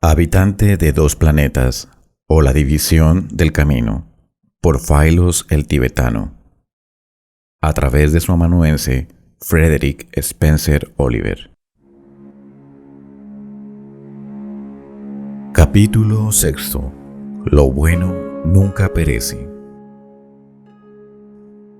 Habitante de dos planetas, o la división del camino, por Phailos el tibetano, a través de su amanuense Frederick Spencer Oliver. Capítulo 6. Lo bueno nunca perece.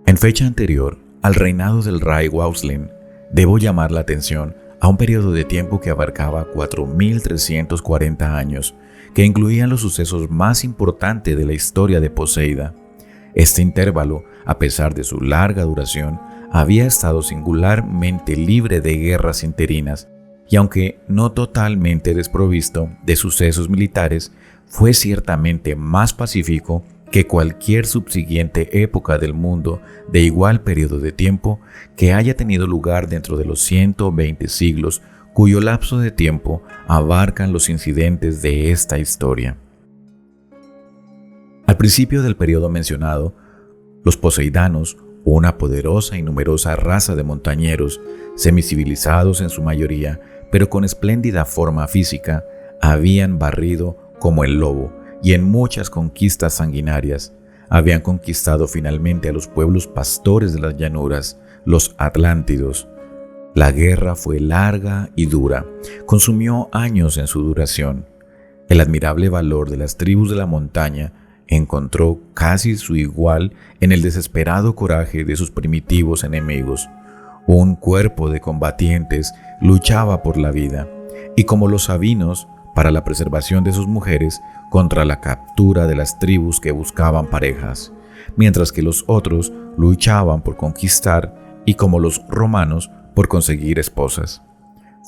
En fecha anterior al reinado del Rey Wauslen, debo llamar la atención a un periodo de tiempo que abarcaba 4.340 años, que incluían los sucesos más importantes de la historia de Poseida. Este intervalo, a pesar de su larga duración, había estado singularmente libre de guerras interinas, y aunque no totalmente desprovisto de sucesos militares, fue ciertamente más pacífico que cualquier subsiguiente época del mundo de igual periodo de tiempo que haya tenido lugar dentro de los 120 siglos cuyo lapso de tiempo abarcan los incidentes de esta historia. Al principio del periodo mencionado, los poseidanos, una poderosa y numerosa raza de montañeros, semicivilizados en su mayoría, pero con espléndida forma física, habían barrido como el lobo, y en muchas conquistas sanguinarias, habían conquistado finalmente a los pueblos pastores de las llanuras, los atlántidos. La guerra fue larga y dura, consumió años en su duración. El admirable valor de las tribus de la montaña encontró casi su igual en el desesperado coraje de sus primitivos enemigos. Un cuerpo de combatientes luchaba por la vida, y como los sabinos, para la preservación de sus mujeres contra la captura de las tribus que buscaban parejas, mientras que los otros luchaban por conquistar y como los romanos por conseguir esposas.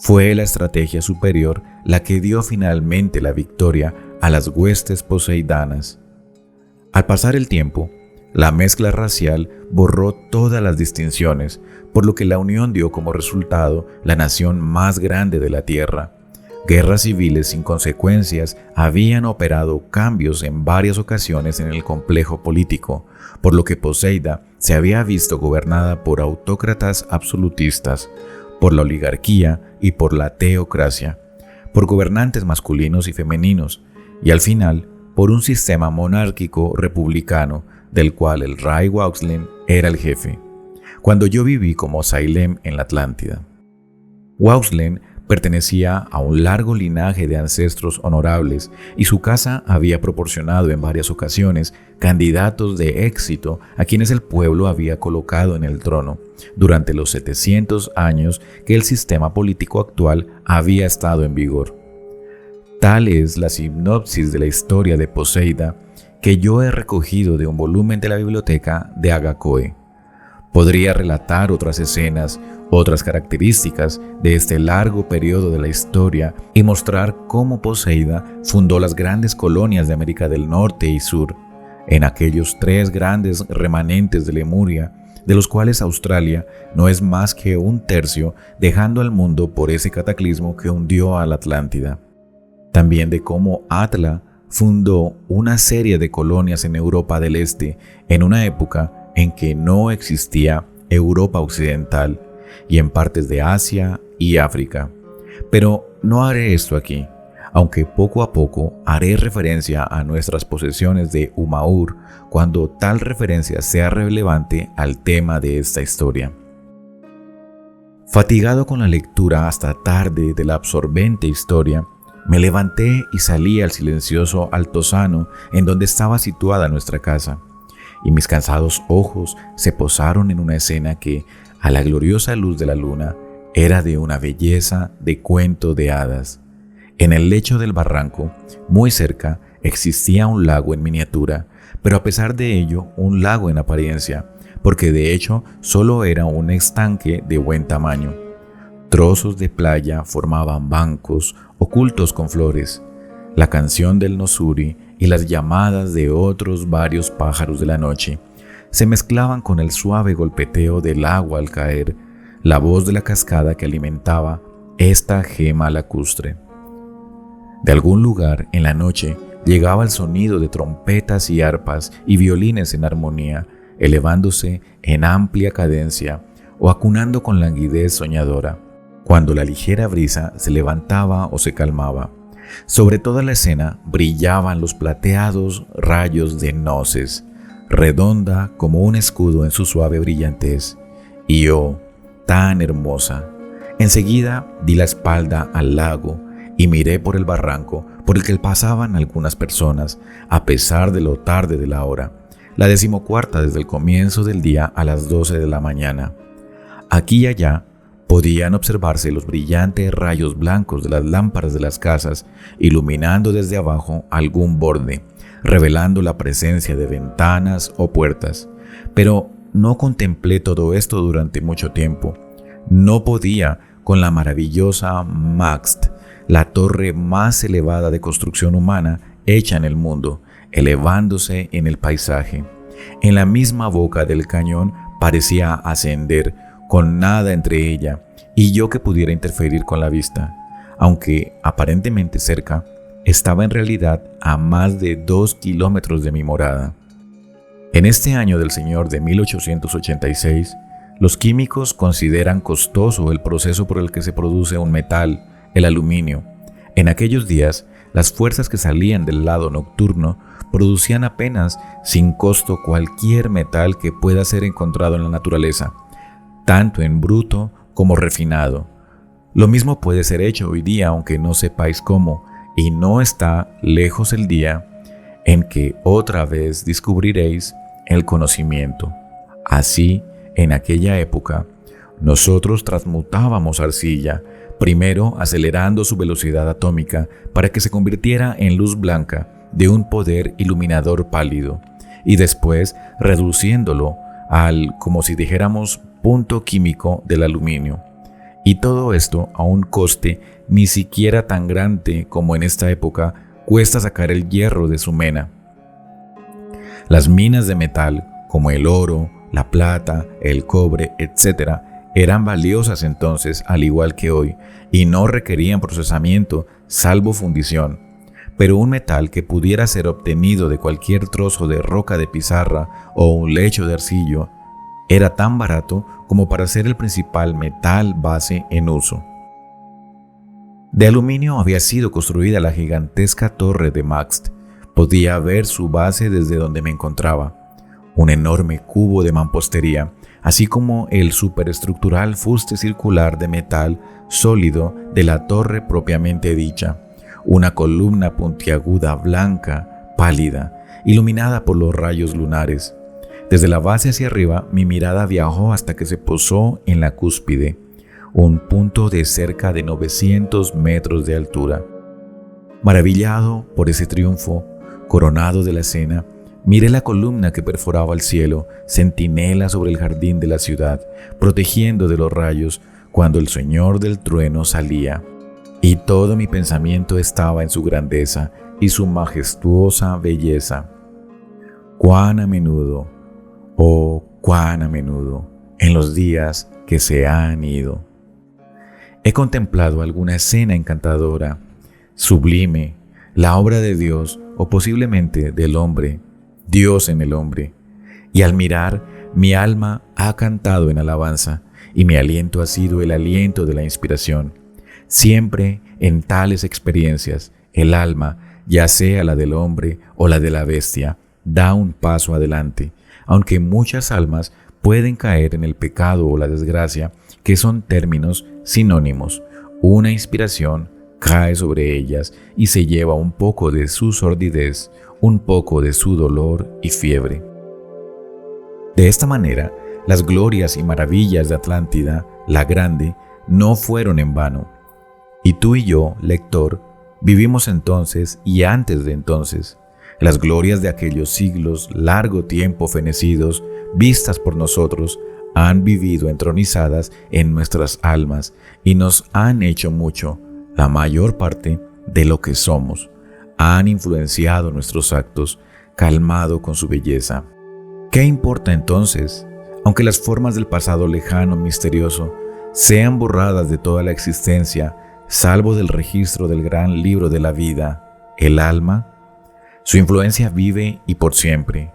Fue la estrategia superior la que dio finalmente la victoria a las huestes poseidanas. Al pasar el tiempo, la mezcla racial borró todas las distinciones, por lo que la unión dio como resultado la nación más grande de la tierra. Guerras civiles sin consecuencias habían operado cambios en varias ocasiones en el complejo político, por lo que Poseida se había visto gobernada por autócratas absolutistas, por la oligarquía y por la teocracia, por gobernantes masculinos y femeninos, y al final por un sistema monárquico republicano del cual el Rey Wauslen era el jefe, cuando yo viví como Sailem en la Atlántida. Wauslen pertenecía a un largo linaje de ancestros honorables y su casa había proporcionado en varias ocasiones candidatos de éxito a quienes el pueblo había colocado en el trono durante los 700 años que el sistema político actual había estado en vigor. Tal es la sinopsis de la historia de Poseida que yo he recogido de un volumen de la biblioteca de Agacoe. Podría relatar otras escenas, otras características de este largo periodo de la historia y mostrar cómo Poseida fundó las grandes colonias de América del Norte y Sur, en aquellos 3 grandes remanentes de Lemuria, de los cuales Australia no es más que un tercio, dejando al mundo por ese cataclismo que hundió a la Atlántida. También de cómo Atla fundó una serie de colonias en Europa del Este en una época en que no existía Europa Occidental y en partes de Asia y África. Pero no haré esto aquí, aunque poco a poco haré referencia a nuestras posesiones de Umaur cuando tal referencia sea relevante al tema de esta historia. Fatigado con la lectura hasta tarde de la absorbente historia, me levanté y salí al silencioso altozano en donde estaba situada nuestra casa, y mis cansados ojos se posaron en una escena que, a la gloriosa luz de la luna, era de una belleza de cuento de hadas. En el lecho del barranco, muy cerca, existía un lago en miniatura, pero a pesar de ello, un lago en apariencia, porque de hecho solo era un estanque de buen tamaño. Trozos de playa formaban bancos ocultos con flores. La canción del nosuri y las llamadas de otros varios pájaros de la noche se mezclaban con el suave golpeteo del agua al caer, la voz de la cascada que alimentaba esta gema lacustre. De algún lugar en la noche llegaba el sonido de trompetas y arpas y violines en armonía, elevándose en amplia cadencia o acunando con languidez soñadora, cuando la ligera brisa se levantaba o se calmaba, Sobre toda la escena brillaban los plateados rayos de Gnosis, redonda como un escudo en su suave brillantez, y oh, tan hermosa. Enseguida di la espalda al lago y miré por el barranco por el que pasaban algunas personas, a pesar de lo tarde de la hora, la 14ª desde el comienzo del día a las 12 de la mañana. Aquí y allá podían observarse los brillantes rayos blancos de las lámparas de las casas, iluminando desde abajo algún borde, revelando la presencia de ventanas o puertas. Pero no contemplé todo esto durante mucho tiempo. No podía con la maravillosa Maxt, la torre más elevada de construcción humana hecha en el mundo, elevándose en el paisaje. En la misma boca del cañón parecía ascender, con nada entre ella y yo que pudiera interferir con la vista. Aunque aparentemente cerca, estaba en realidad a más de 2 kilómetros de mi morada. En este año del Señor de 1886, los químicos consideran costoso el proceso por el que se produce un metal, el aluminio. En aquellos días, las fuerzas que salían del lado nocturno producían apenas sin costo cualquier metal que pueda ser encontrado en la naturaleza, tanto en bruto como refinado. Lo mismo puede ser hecho hoy día, aunque no sepáis cómo, y no está lejos el día en que otra vez descubriréis el conocimiento. Así, en aquella época, nosotros transmutábamos arcilla, primero acelerando su velocidad atómica para que se convirtiera en luz blanca de un poder iluminador pálido, y después reduciéndolo al, como si dijéramos, punto químico del aluminio. Y todo esto a un coste ni siquiera tan grande como en esta época cuesta sacar el hierro de su mena. Las minas de metal, como el oro, la plata, el cobre, etc., eran valiosas entonces al igual que hoy y no requerían procesamiento salvo fundición. Pero un metal que pudiera ser obtenido de cualquier trozo de roca de pizarra o un lecho de arcillo era tan barato como para ser el principal metal base en uso. De aluminio había sido construida la gigantesca torre de Maxt. Podía ver su base desde donde me encontraba, un enorme cubo de mampostería, así como el superestructural fuste circular de metal sólido de la torre propiamente dicha, una columna puntiaguda blanca, pálida, iluminada por los rayos lunares. Desde la base hacia arriba, mi mirada viajó hasta que se posó en la cúspide, un punto de cerca de 900 metros de altura. Maravillado por ese triunfo, coronado de la escena, miré la columna que perforaba el cielo, centinela sobre el jardín de la ciudad, protegiendo de los rayos cuando el Señor del trueno salía. Y todo mi pensamiento estaba en su grandeza y su majestuosa belleza. Cuán a menudo, oh, cuán a menudo, en los días que se han ido, he contemplado alguna escena encantadora, sublime, la obra de Dios o posiblemente del hombre, Dios en el hombre, y al mirar mi alma ha cantado en alabanza y mi aliento ha sido el aliento de la inspiración. Siempre en tales experiencias el alma, ya sea la del hombre o la de la bestia, da un paso adelante, aunque muchas almas pueden caer en el pecado o la desgracia, que son términos sinónimos. Una inspiración cae sobre ellas y se lleva un poco de su sordidez, un poco de su dolor y fiebre. De esta manera, las glorias y maravillas de Atlántida, la Grande, no fueron en vano. Y tú y yo, lector, vivimos entonces y antes de entonces. Las glorias de aquellos siglos, largo tiempo fenecidos, vistas por nosotros, han vivido entronizadas en nuestras almas y nos han hecho mucho, la mayor parte, de lo que somos. Han influenciado nuestros actos, calmado con su belleza. ¿Qué importa entonces? Aunque las formas del pasado lejano, misterioso, sean borradas de toda la existencia, salvo del registro del gran libro de la vida, el alma, su influencia vive y por siempre.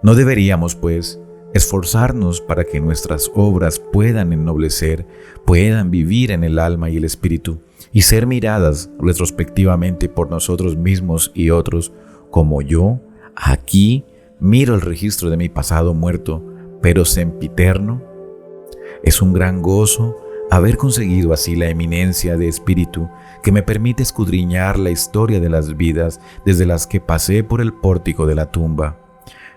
No deberíamos, pues, esforzarnos para que nuestras obras puedan ennoblecer, puedan vivir en el alma y el espíritu, y ser miradas retrospectivamente por nosotros mismos y otros, como yo, aquí, miro el registro de mi pasado muerto, pero sempiterno. Es un gran gozo haber conseguido así la eminencia de espíritu que me permite escudriñar la historia de las vidas desde las que pasé por el pórtico de la tumba,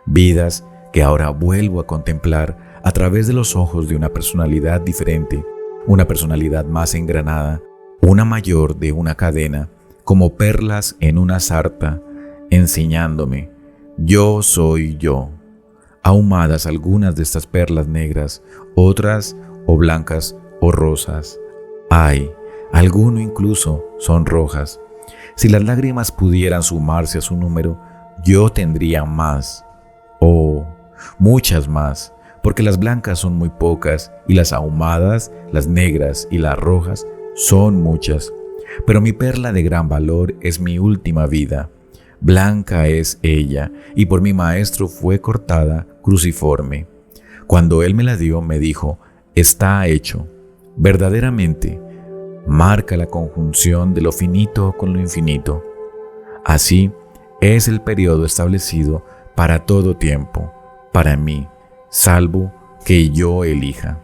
vidas que ahora vuelvo a contemplar a través de los ojos de una personalidad diferente, una personalidad más engranada, una mayor de una cadena, como perlas en una sarta, enseñándome, yo soy yo. Ahumadas algunas de estas perlas negras, otras o blancas o rosas. Ay, alguno incluso son rojas. Si las lágrimas pudieran sumarse a su número, yo tendría más. Oh, muchas más, porque las blancas son muy pocas y las ahumadas, las negras y las rojas son muchas. Pero mi perla de gran valor es mi última vida. Blanca es ella, y por mi maestro fue cortada cruciforme. Cuando él me la dio, me dijo, está hecho. Verdaderamente, marca la conjunción de lo finito con lo infinito. Así es el periodo establecido para todo tiempo, para mí, salvo que yo elija.